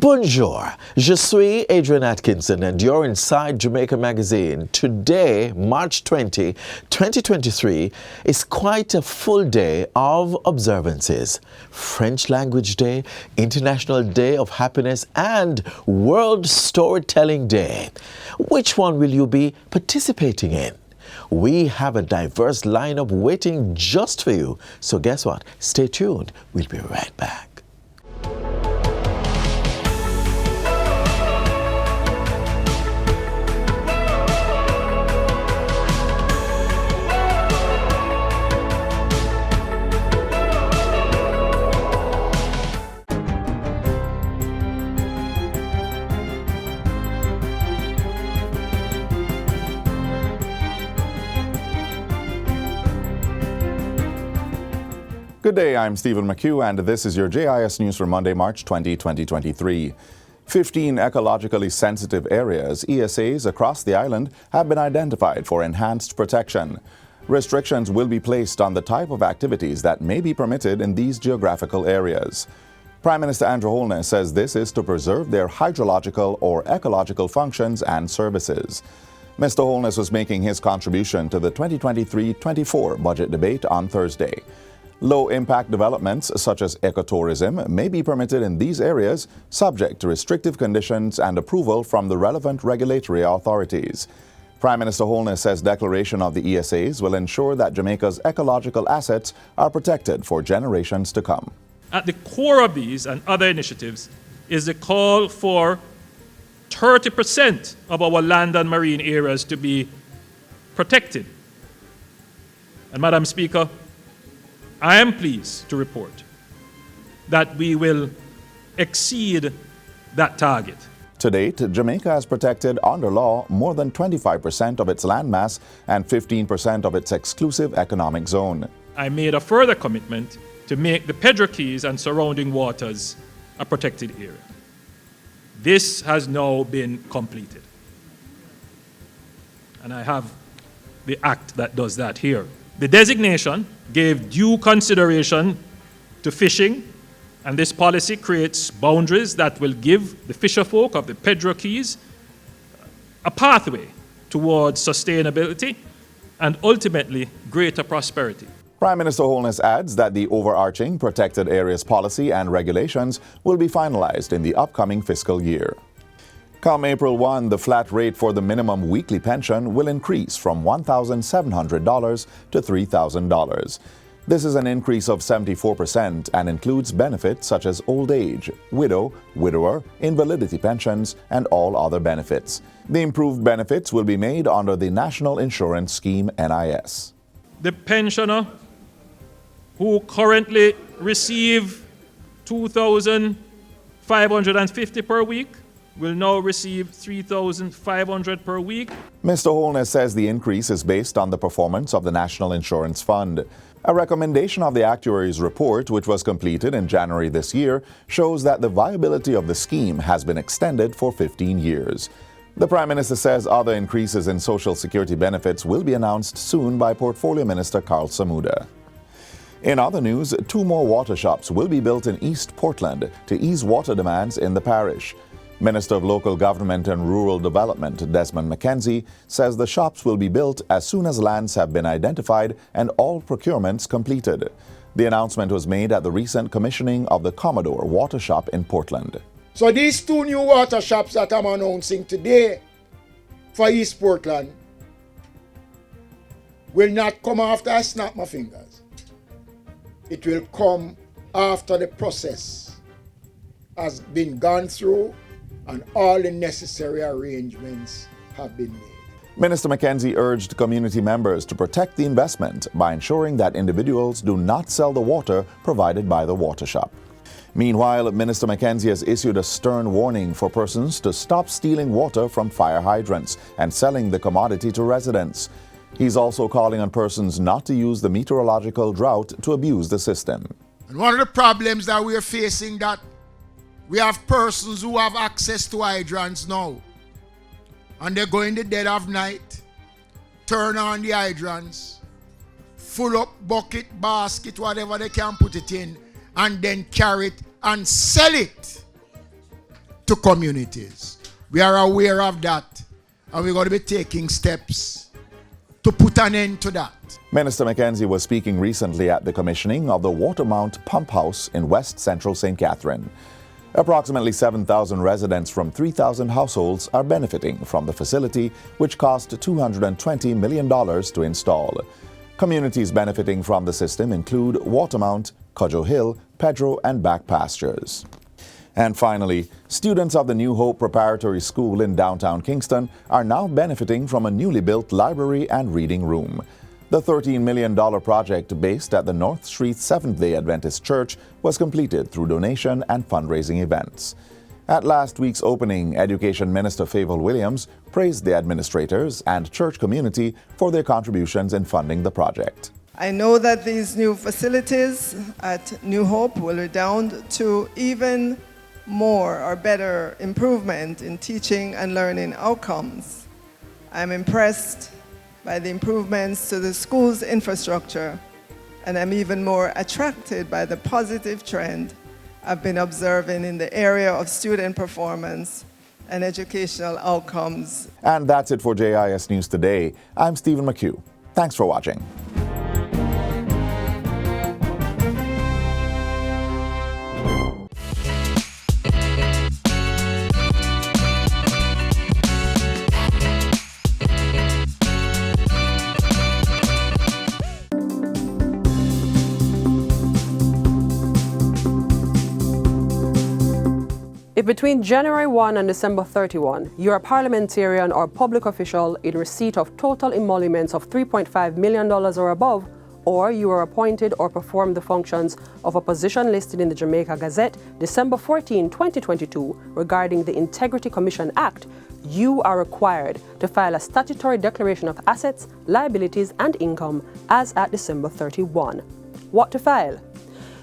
Bonjour, je suis Adrian Atkinson and you're inside Jamaica Magazine. Today, March 20, 2023, is quite a full day of observances. French Language Day, International Day of Happiness and World Storytelling Day. Which one will you be participating in? We have a diverse lineup waiting just for you. So guess what? Stay tuned. We'll be right back. Good day, I'm Stephen McHugh, and this is your JIS News for Monday, March 20, 2023. 15 ecologically sensitive areas, ESAs, across the island have been identified for enhanced protection. Restrictions will be placed on the type of activities that may be permitted in these geographical areas. Prime Minister Andrew Holness says this is to preserve their hydrological or ecological functions and services. Mr. Holness was making his contribution to the 2023-24 budget debate on Thursday. Low-impact developments such as ecotourism may be permitted in these areas subject to restrictive conditions and approval from the relevant regulatory authorities. Prime Minister Holness says declaration of the ESAs will ensure that Jamaica's ecological assets are protected for generations to come. At the core of these and other initiatives is the call for 30% of our land and marine areas to be protected. And Madam Speaker, I am pleased to report that we will exceed that target. To date, Jamaica has protected under law more than 25% of its landmass and 15% of its exclusive economic zone. I made a further commitment to make the Pedro Keys and surrounding waters a protected area. This has now been completed. And I have the act that does that here. The designation gave due consideration to fishing, and this policy creates boundaries that will give the fisherfolk of the Pedro Keys a pathway towards sustainability and ultimately greater prosperity. Prime Minister Holness adds that the overarching protected areas policy and regulations will be finalized in the upcoming fiscal year. Come April 1, the flat rate for the minimum weekly pension will increase from $1,700 to $3,000. This is an increase of 74% and includes benefits such as old age, widow, widower, invalidity pensions, and all other benefits. The improved benefits will be made under the National Insurance Scheme NIS. The pensioner who currently receive $2,550 per week will now receive $3,500 per week. Mr. Holness says the increase is based on the performance of the National Insurance Fund. A recommendation of the actuary's report, which was completed in January this year, shows that the viability of the scheme has been extended for 15 years. The Prime Minister says other increases in Social Security benefits will be announced soon by Portfolio Minister Carl Samuda. In other news, 2 more water shops will be built in East Portland to ease water demands in the parish. Minister of Local Government and Rural Development Desmond McKenzie says the shops will be built as soon as lands have been identified and all procurements completed. The announcement was made at the recent commissioning of the Commodore Water Shop in Portland. So these 2 new water shops that I'm announcing today for East Portland will not come after I snap my fingers. It will come after the process has been gone through and all the necessary arrangements have been made. Minister McKenzie urged community members to protect the investment by ensuring that individuals do not sell the water provided by the water shop. Meanwhile, Minister McKenzie has issued a stern warning for persons to stop stealing water from fire hydrants and selling the commodity to residents. He's also calling on persons not to use the meteorological drought to abuse the system. And one of the problems that we are facing that we have persons who have access to hydrants now. And they go in the dead of night, turn on the hydrants, full up bucket, basket, whatever they can put it in, and then carry it and sell it to communities. We are aware of that, and we're going to be taking steps to put an end to that. Minister Mackenzie was speaking recently at the commissioning of the Watermount Pump House in West Central St. Catherine. Approximately 7,000 residents from 3,000 households are benefiting from the facility, which cost $220 million to install. Communities benefiting from the system include Watermount, Cudjoe Hill, Pedro, and Back Pastures. And finally, students of the New Hope Preparatory School in downtown Kingston are now benefiting from a newly built library and reading room. The $13 million project based at the North Street Seventh-day Adventist Church was completed through donation and fundraising events. At last week's opening, Education Minister Favour Williams praised the administrators and church community for their contributions in funding the project. I know that these new facilities at New Hope will redound to even more or better improvement in teaching and learning outcomes. I'm impressed by the improvements to the school's infrastructure, and I'm even more attracted by the positive trend I've been observing in the area of student performance and educational outcomes. And that's it for JIS News Today. I'm Stephen McHugh. Thanks for watching. If between January 1 and December 31, you are a parliamentarian or public official in receipt of total emoluments of $3.5 million or above, or you are appointed or performed the functions of a position listed in the Jamaica Gazette, December 14, 2022, regarding the Integrity Commission Act, you are required to file a statutory declaration of assets, liabilities, and income as at December 31. What to file?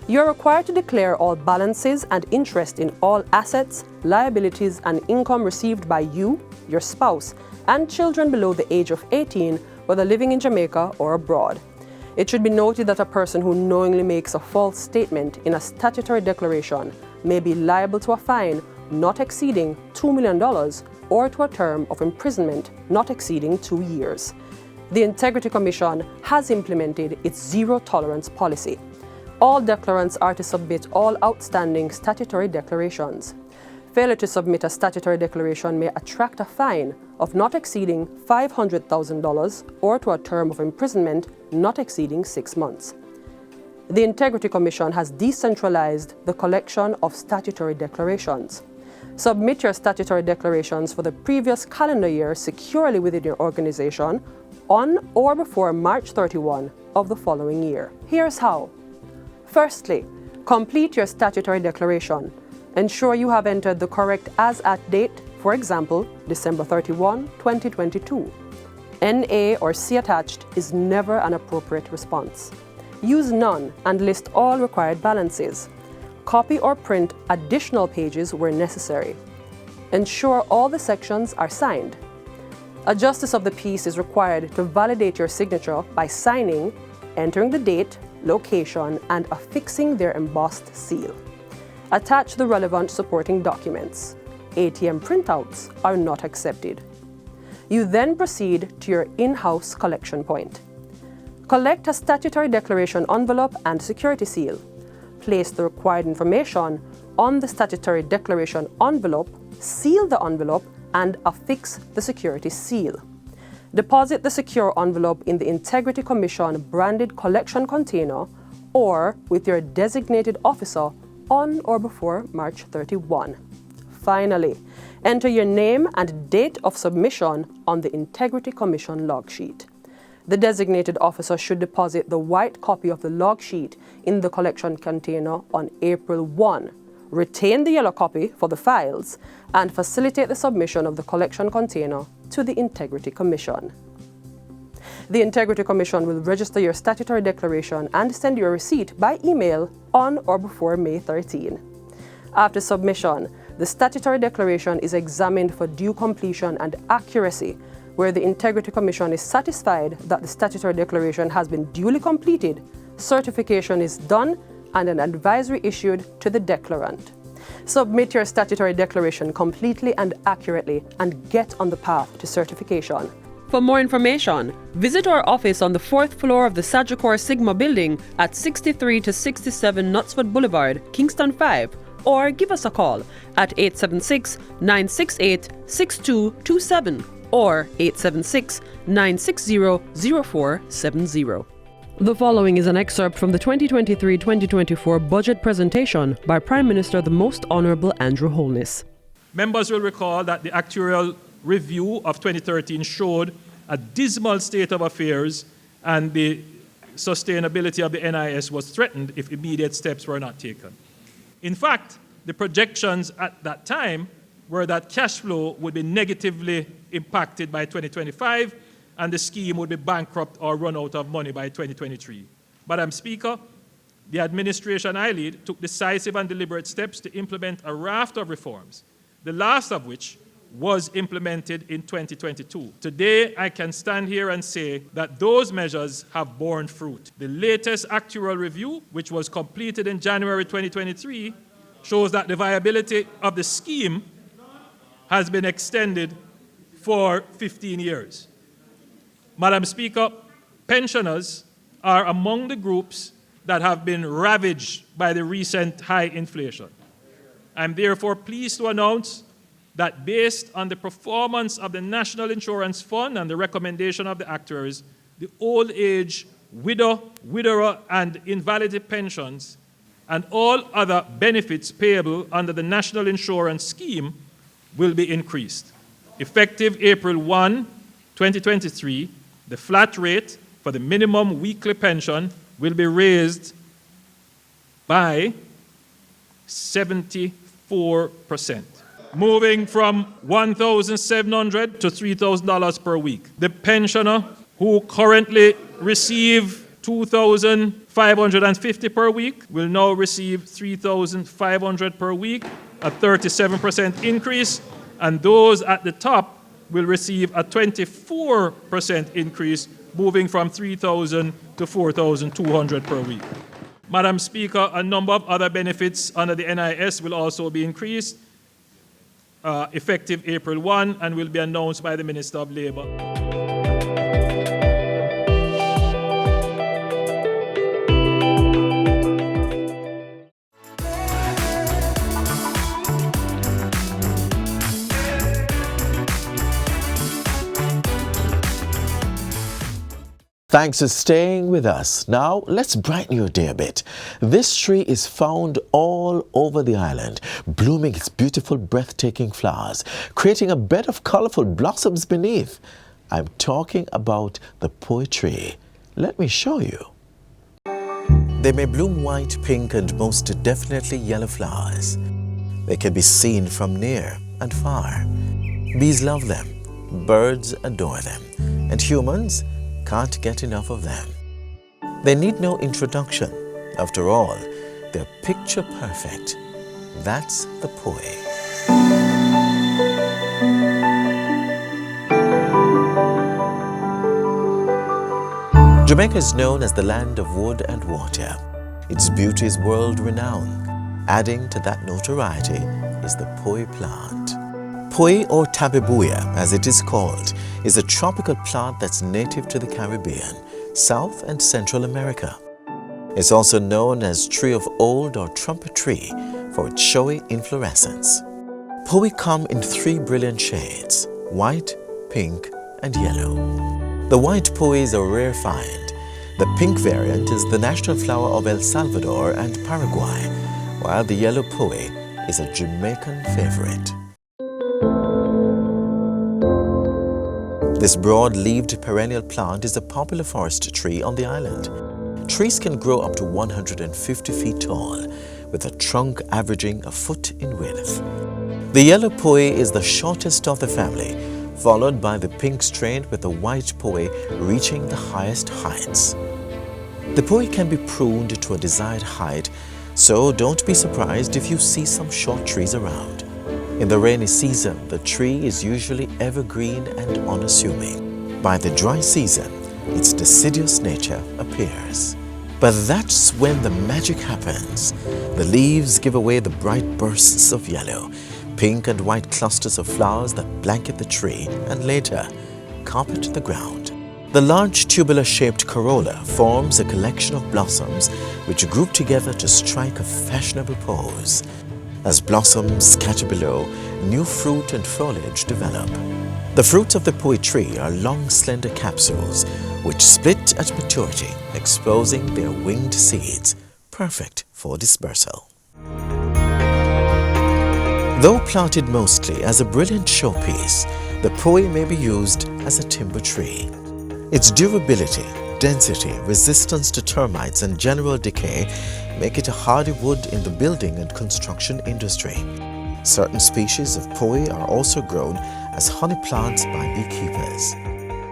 You are required to declare all balances and interest in all assets, liabilities, and income received by you, your spouse, and children below the age of 18, whether living in Jamaica or abroad. It should be noted that a person who knowingly makes a false statement in a statutory declaration may be liable to a fine not exceeding $2 million or to a term of imprisonment not exceeding 2 years. The Integrity Commission has implemented its zero-tolerance policy. All declarants are to submit all outstanding statutory declarations. Failure to submit a statutory declaration may attract a fine of not exceeding $500,000 or to a term of imprisonment not exceeding 6 months. The Integrity Commission has decentralized the collection of statutory declarations. Submit your statutory declarations for the previous calendar year securely within your organization on or before March 31 of the following year. Here's how. Firstly, complete your statutory declaration. Ensure you have entered the correct as-at date, for example, December 31, 2022. NA or C attached is never an appropriate response. Use none and list all required balances. Copy or print additional pages where necessary. Ensure all the sections are signed. A justice of the peace is required to validate your signature by signing, entering the date, location, and affixing their embossed seal. Attach the relevant supporting documents. ATM printouts are not accepted. You then proceed to your in-house collection point. Collect a statutory declaration envelope and security seal. Place the required information on the statutory declaration envelope, seal the envelope, and affix the security seal. Deposit the secure envelope in the Integrity Commission branded collection container or with your designated officer on or before March 31. Finally, enter your name and date of submission on the Integrity Commission log sheet. The designated officer should deposit the white copy of the log sheet in the collection container on April 1. Retain the yellow copy for the files and facilitate the submission of the collection container to the Integrity Commission. The Integrity Commission will register your statutory declaration and send you a receipt by email on or before May 13. After submission, the statutory declaration is examined for due completion and accuracy, where the Integrity Commission is satisfied that the statutory declaration has been duly completed, certification is done, and an advisory issued to the declarant. Submit your statutory declaration completely and accurately and get on the path to certification. For more information, visit our office on the 4th floor of the Sagicor Sigma building at 63 to 67 Knutsford Boulevard, Kingston 5, or give us a call at 876-968-6227 or 876-960-0470. The following is an excerpt from the 2023-2024 budget presentation by Prime Minister the Most Honourable Andrew Holness. Members will recall that the actuarial review of 2013 showed a dismal state of affairs and the sustainability of the NIS was threatened if immediate steps were not taken. In fact, the projections at that time were that cash flow would be negatively impacted by 2025 and the scheme would be bankrupt or run out of money by 2023. Madam Speaker, the administration I lead took decisive and deliberate steps to implement a raft of reforms, the last of which was implemented in 2022. Today, I can stand here and say that those measures have borne fruit. The latest actuarial review, which was completed in January 2023, shows that the viability of the scheme has been extended for 15 years. Madam Speaker, pensioners are among the groups that have been ravaged by the recent high inflation. I'm therefore pleased to announce that based on the performance of the National Insurance Fund and the recommendation of the actuaries, the old age, widower, and invalidity pensions and all other benefits payable under the National Insurance Scheme will be increased. Effective April 1, 2023, the flat rate for the minimum weekly pension will be raised by 74%. Moving from $1,700 to $3,000 per week. The pensioner who currently receive $2,550 per week will now receive $3,500 per week, a 37% increase, and those at the top will receive a 24% increase, moving from $3,000 to $4,200 per week. Madam Speaker, a number of other benefits under the NIS will also be increased, effective April 1 and will be announced by the Minister of Labour. Thanks for staying with us. Now, let's brighten your day a bit. This tree is found all over the island, blooming its beautiful, breathtaking flowers, creating a bed of colorful blossoms beneath. I'm talking about the poi tree. Let me show you. They may bloom white, pink, and most definitely yellow flowers. They can be seen from near and far. Bees love them, birds adore them, and humans can't get enough of them. They need no introduction. After all, they're picture perfect. That's the poi. Jamaica is known as the land of wood and water. Its beauty is world-renowned. Adding to that notoriety is the poi plant. Poi, or tabebuya as it is called, is a tropical plant that's native to the Caribbean, South and Central America. It's also known as tree of old or trumpet tree for its showy inflorescence. Poi come in 3 brilliant shades: white, pink, and yellow. The white poi is a rare find. The pink variant is the national flower of El Salvador and Paraguay, while the yellow poi is a Jamaican favorite. This broad-leaved perennial plant is a popular forest tree on the island. Trees can grow up to 150 feet tall, with a trunk averaging a foot in width. The yellow poi is the shortest of the family, followed by the pink strain, with the white poi reaching the highest heights. The poi can be pruned to a desired height, so don't be surprised if you see some short trees around. In the rainy season, the tree is usually evergreen and unassuming. By the dry season, its deciduous nature appears. But that's when the magic happens. The leaves give away the bright bursts of yellow, pink and white clusters of flowers that blanket the tree and later carpet the ground. The large tubular-shaped corolla forms a collection of blossoms which group together to strike a fashionable pose. As blossoms scatter below, new fruit and foliage develop. The fruits of the poi tree are long, slender capsules which split at maturity, exposing their winged seeds, perfect for dispersal. Though planted mostly as a brilliant showpiece, the poi may be used as a timber tree. Its durability, density, resistance to termites and general decay make it a hardy wood in the building and construction industry. Certain species of poi are also grown as honey plants by beekeepers.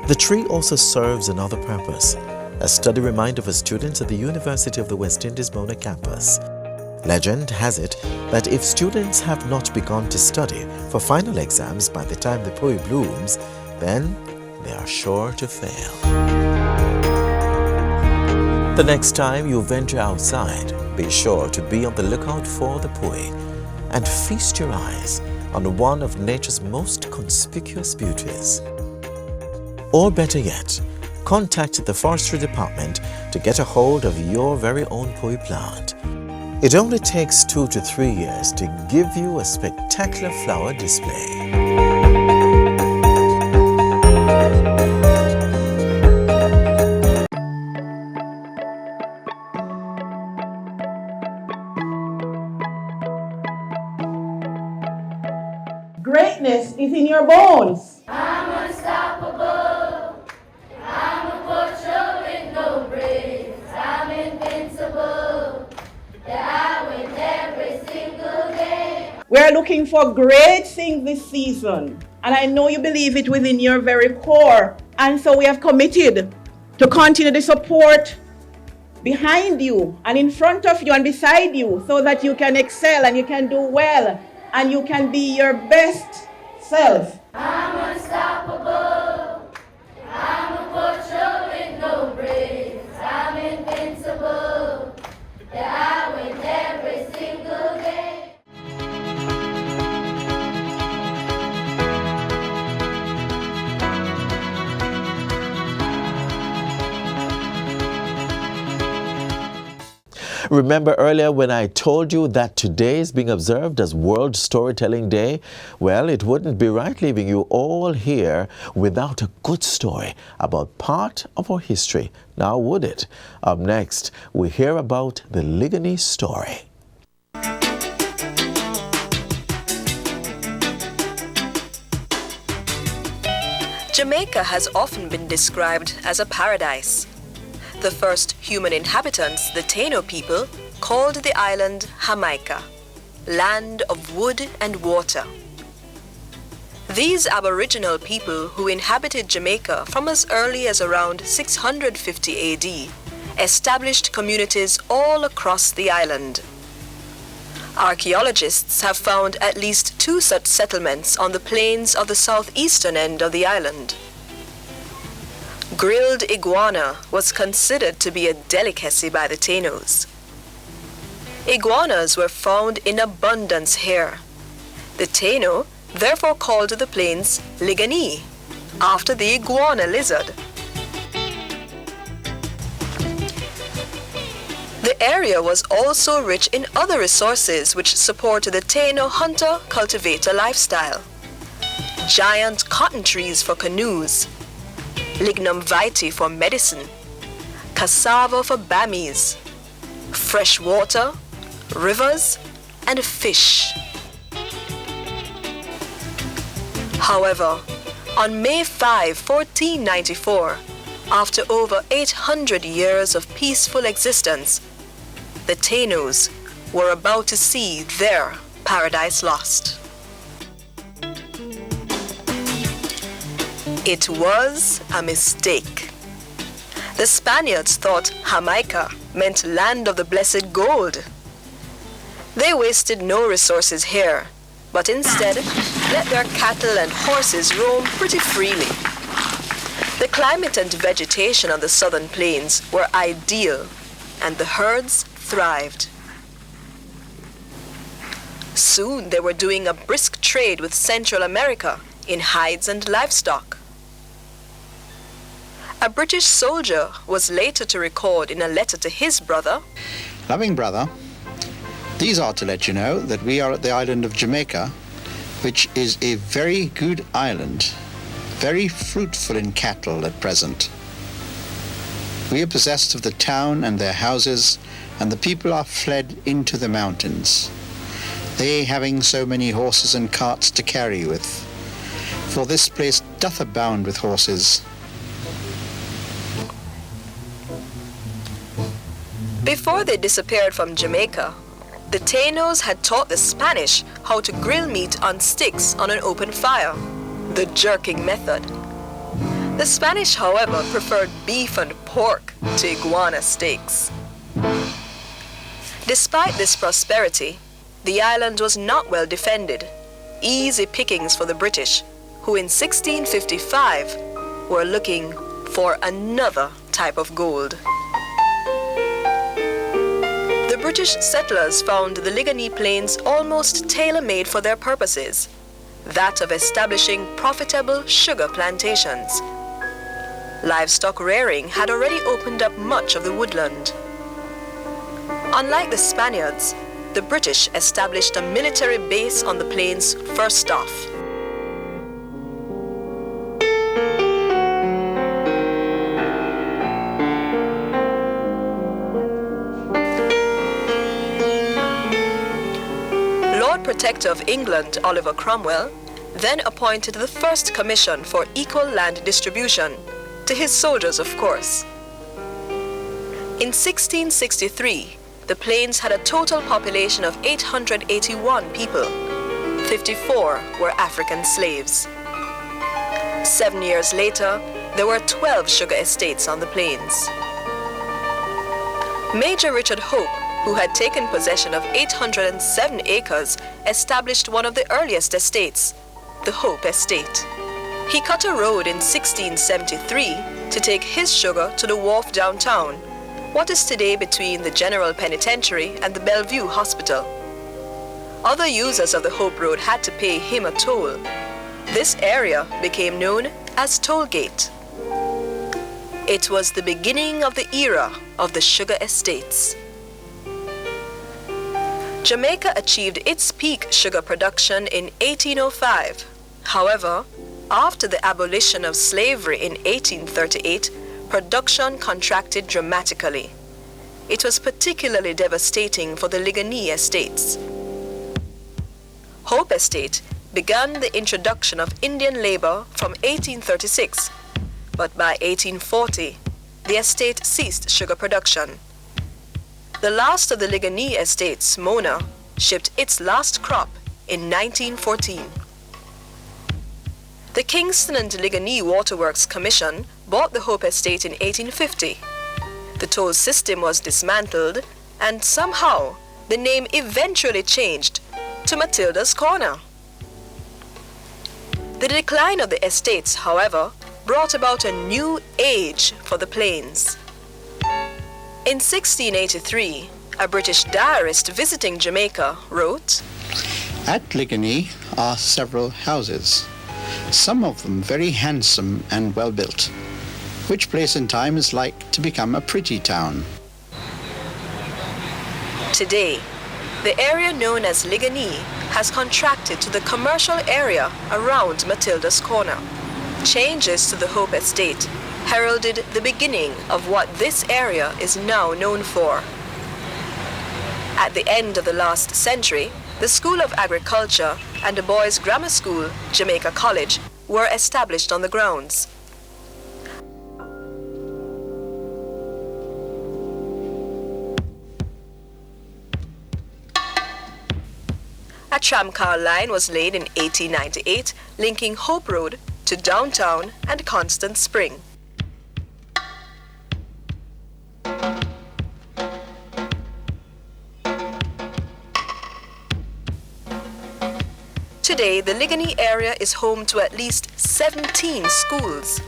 The tree also serves another purpose, a study reminder for students at the University of the West Indies Mona campus. Legend has it that if students have not begun to study for final exams by the time the poi blooms, then they are sure to fail. The next time you venture outside, be sure to be on the lookout for the poi and feast your eyes on one of nature's most conspicuous beauties. Or better yet, contact the forestry department to get a hold of your very own poi plant. It only takes 2 to 3 years to give you a spectacular flower display. Greatness is in your bones. I'm unstoppable. I'm a butcher with no bridge. I'm invincible. Yeah, I win every single game. We're looking for great things this season, and I know you believe it within your very core. And so we have committed to continue the support behind you and in front of you and beside you so that you can excel and you can do well and you can be your best self. I'm unstoppable. I'm a butcher with no bridge. I'm invincible. Yeah, I win every single game. Remember earlier when I told you that today is being observed as World Storytelling Day? Well, it wouldn't be right leaving you all here without a good story about part of our history. Now, would it? Up next, we hear about the Ligani story. Jamaica has often been described as a paradise. The first human inhabitants, the Taino people, called the island Jamaica, land of wood and water. These Aboriginal people who inhabited Jamaica from as early as around 650 AD established communities all across the island. Archaeologists have found at least 2 such settlements on the plains of the southeastern end of the island. Grilled iguana was considered to be a delicacy by the Tainos. Iguanas were found in abundance here. The Taino therefore called the plains Ligani, after the iguana lizard. The area was also rich in other resources which support the Taino hunter-cultivator lifestyle. Giant cotton trees for canoes, lignum vitae for medicine, cassava for bammies, fresh water, rivers, and fish. However, on May 5, 1494, after over 800 years of peaceful existence, the Tainos were about to see their paradise lost. It was a mistake. The Spaniards thought Jamaica meant land of the blessed gold. They wasted no resources here, but instead let their cattle and horses roam pretty freely. The climate and vegetation on the southern plains were ideal, and the herds thrived. Soon they were doing a brisk trade with Central America in hides and livestock. A British soldier was later to record in a letter to his brother, "Loving brother, these are to let you know that we are at the island of Jamaica, which is a very good island, very fruitful in cattle at present. We are possessed of the town and their houses, and the people are fled into the mountains, they having so many horses and carts to carry with. For this place doth abound with horses." Before they disappeared from Jamaica, the Tainos had taught the Spanish how to grill meat on sticks on an open fire, the jerking method. The Spanish, however, preferred beef and pork to iguana steaks. Despite this prosperity, the island was not well defended, easy pickings for the British, who in 1655 were looking for another type of gold. The British settlers found the Ligani Plains almost tailor-made for their purposes, that of establishing profitable sugar plantations. Livestock rearing had already opened up much of the woodland. Unlike the Spaniards, the British established a military base on the plains first off. Lord Protector of England, Oliver Cromwell, then appointed the first commission for equal land distribution, to his soldiers, of course. In 1663, the plains had a total population of 881 people. 54 were African slaves. 7 years later, there were 12 sugar estates on the plains. Major Richard Hope, who had taken possession of 807 acres, established one of the earliest estates, the Hope Estate. He cut a road in 1673 to take his sugar to the wharf downtown, what is today between the General Penitentiary and the Bellevue Hospital. Other users of the Hope Road had to pay him a toll. This area became known as Tollgate. It was the beginning of the era of the sugar estates. Jamaica achieved its peak sugar production in 1805. However, after the abolition of slavery in 1838, production contracted dramatically. It was particularly devastating for the Ligani estates. Hope Estate began the introduction of Indian labor from 1836, but by 1840, the estate ceased sugar production. The last of the Ligani estates, Mona, shipped its last crop in 1914. The Kingston and Ligani Waterworks Commission bought the Hope Estate in 1850. The toll system was dismantled, and somehow the name eventually changed to Matilda's Corner. The decline of the estates, however, brought about a new age for the plains. In 1683, a British diarist visiting Jamaica wrote, "At Ligani are several houses, some of them very handsome and well built, which place in time is like to become a pretty town." Today, the area known as Ligani has contracted to the commercial area around Matilda's Corner. Changes to the Hope Estate heralded the beginning of what this area is now known for. At the end of the last century, the School of Agriculture and the Boys' Grammar School, Jamaica College, were established on the grounds. A tramcar line was laid in 1898, linking Hope Road to downtown and Constant Spring. Today, the Ligani area is home to at least 17 schools,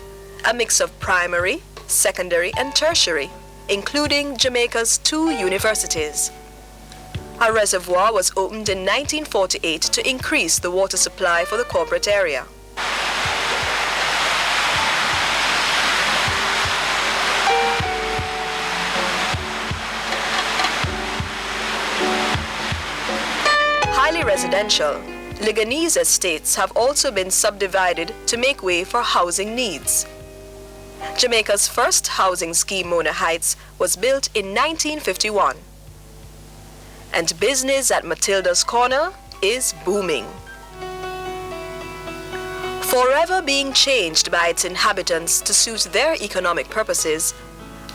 a mix of primary, secondary, and tertiary, including Jamaica's 2 universities. A reservoir was opened in 1948 to increase the water supply for the corporate area. Highly residential, Leganese estates have also been subdivided to make way for housing needs. Jamaica's first housing scheme, Mona Heights, was built in 1951. And business at Matilda's Corner is booming. Forever being changed by its inhabitants to suit their economic purposes,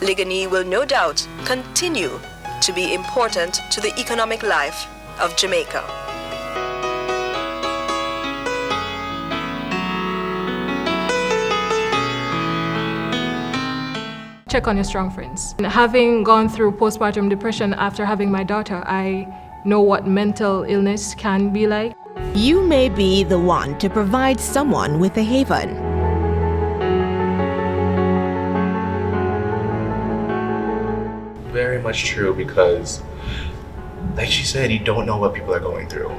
Leganese will no doubt continue to be important to the economic life of Jamaica. Check on your strong friends. And having gone through postpartum depression after having my daughter, I know what mental illness can be like. You may be the one to provide someone with a haven. Very much true, because like she said, you don't know what people are going through.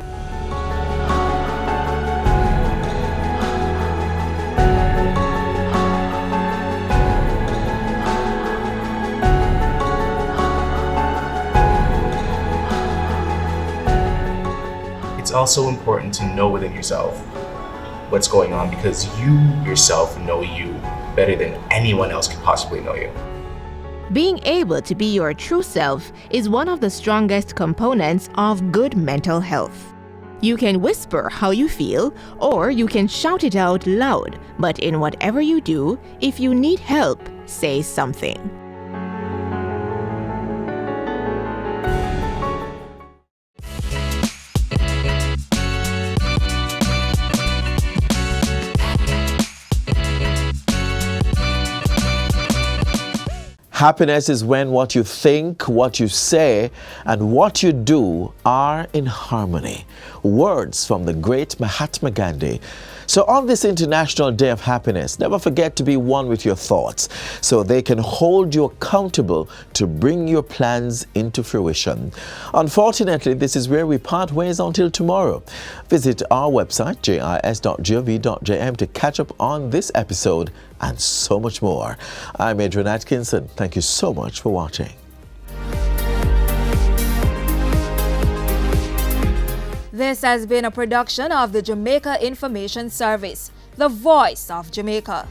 It's also important to know within yourself what's going on, because you yourself know you better than anyone else could possibly know you. Being able to be your true self is one of the strongest components of good mental health. You can whisper how you feel, or you can shout it out loud, but in whatever you do, if you need help, say something. Happiness is when what you think, what you say, and what you do are in harmony. Words from the great Mahatma Gandhi. So on this International Day of Happiness, never forget to be one with your thoughts so they can hold you accountable to bring your plans into fruition. Unfortunately, this is where we part ways until tomorrow. Visit our website, jis.gov.jm, to catch up on this episode and so much more. I'm Adrian Atkinson. Thank you so much for watching. This has been a production of the Jamaica Information Service, the voice of Jamaica.